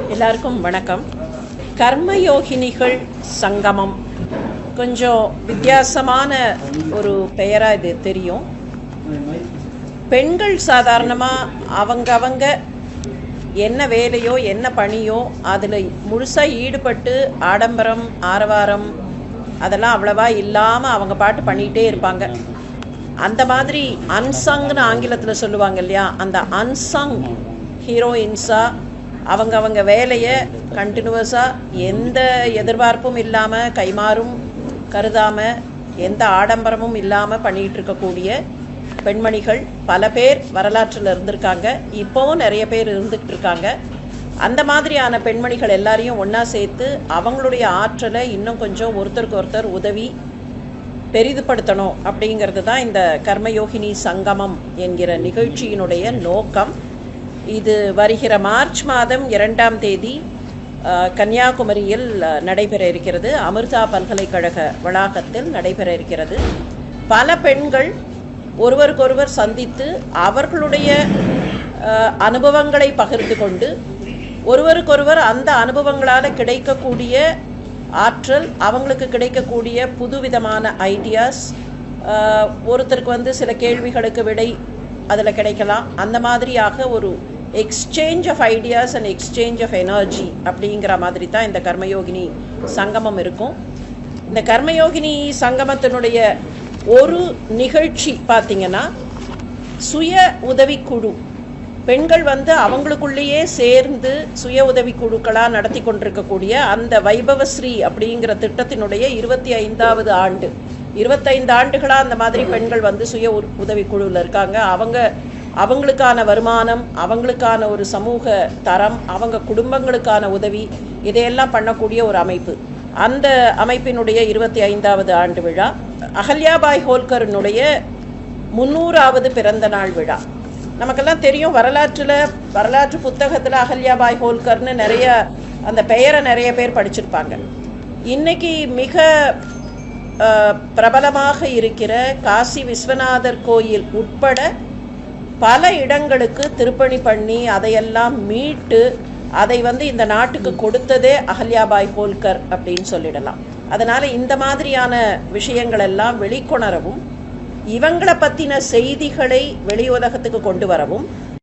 எல்லாருக்கும் வணக்கம். கர்மயோகினிகள் சங்கமம் கொஞ்சம் வித்தியாசமான ஒரு பெயராக இது தெரியும். பெண்கள் சாதாரணமாக அவங்க என்ன வேலையோ என்ன பணியோ அதில் முழுசாக ஈடுபட்டு ஆடம்பரம் ஆரவாரம் அதெல்லாம் அவ்வளவா இல்லாமல் அவங்க பாட்டு பண்ணிகிட்டே இருப்பாங்க. அந்த மாதிரி அன்சங்னு ஆங்கிலத்தில் சொல்லுவாங்க இல்லையா, அந்த அன்சங் ஹீரோயின்ஸாக அவங்க வேலையை கண்டினியூஸாக எந்த எதிர்பார்ப்பும் இல்லாமல் கைமாறும் கருதாமல் எந்த ஆடம்பரமும் இல்லாமல் பண்ணிகிட்டு இருக்கக்கூடிய பெண்மணிகள் பல பேர் வரலாற்றில் இருந்திருக்காங்க. இப்போவும் நிறைய பேர் இருந்துகிட்டு இருக்காங்க. அந்த மாதிரியான பெண்மணிகள் எல்லாரையும் ஒன்றா சேர்த்து அவங்களுடைய ஆற்றலை இன்னும் கொஞ்சம் ஒருத்தருக்கு ஒருத்தர் உதவி பெரிதுபடுத்தணும் அப்படிங்கிறது தான் இந்த கர்மயோகினி சங்கமம் என்கிற நிகழ்ச்சியினுடைய நோக்கம். இது வருகிற மார்ச் மாதம் 2ஆம் தேதி கன்னியாகுமரியில் நடைபெற இருக்கிறது. அமிர்தா பல்கலைக்கழக வளாகத்தில் நடைபெற இருக்கிறது. பல பெண்கள் ஒருவருக்கொருவர் சந்தித்து அவர்களுடைய அனுபவங்களை பகிர்ந்து கொண்டு ஒருவருக்கொருவர் அந்த அனுபவங்களால் கிடைக்கக்கூடிய ஆற்றல், அவங்களுக்கு கிடைக்கக்கூடிய புதுவிதமான ஐடியாஸ், ஒருத்தருக்கு சில கேள்விகளுக்கு விடை அதில் கிடைக்கலாம். அந்த மாதிரியாக ஒரு exchange of ideas and exchange of energy அப்படிங்கிற மாதிரி தான் இந்த கர்மயோகினி சங்கமம் இருக்கும். இந்த கர்மயோகினி சங்கமத்தினுடைய ஒரு நிகழ்ச்சி பார்த்திங்கன்னா, சுய உதவிக்குழு பெண்கள் அவங்களுக்குள்ளேயே சேர்ந்து சுய உதவி குழுக்களாக நடத்தி கொண்டிருக்கக்கூடிய அந்த வைபவஸ்ரீ அப்படிங்கிற திட்டத்தினுடைய 25வது ஆண்டு. 25 ஆண்டுகளாக அந்த மாதிரி பெண்கள் சுய உதவி குழுவில் இருக்காங்க. அவங்களுக்கான வருமானம், அவங்களுக்கான ஒரு சமூக தரம், அவங்க குடும்பங்களுக்கான உதவி, இதையெல்லாம் பண்ணக்கூடிய ஒரு அமைப்பு. அந்த அமைப்பினுடைய 25வது ஆண்டு விழா அகல்யாபாய் ஹோல்கரினுடைய 300வது பிறந்த நாள் விழா. நமக்கெல்லாம் தெரியும், வரலாற்று புத்தகத்தில் அகல்யாபாய் ஹோல்கர்னு நிறைய அந்த பெயரை நிறைய பேர் படிச்சிருப்பாங்க. இன்னைக்கு மிக பிரபலமாக இருக்கிற காசி விஸ்வநாதர் கோயில் உட்பட பல இடங்களுக்கு திருப்பணி பண்ணி அதையெல்லாம் மீட்டு அதை இந்த நாட்டுக்கு கொடுத்ததே அகல்யாபாய் ஹோல்கர் அப்படின்னு சொல்லிடலாம். அதனால் இந்த மாதிரியான விஷயங்கள் எல்லாம் வெளிக்கொணரவும், இவங்களை பற்றின செய்திகளை வெளி உலகத்துக்கு கொண்டு வரவும்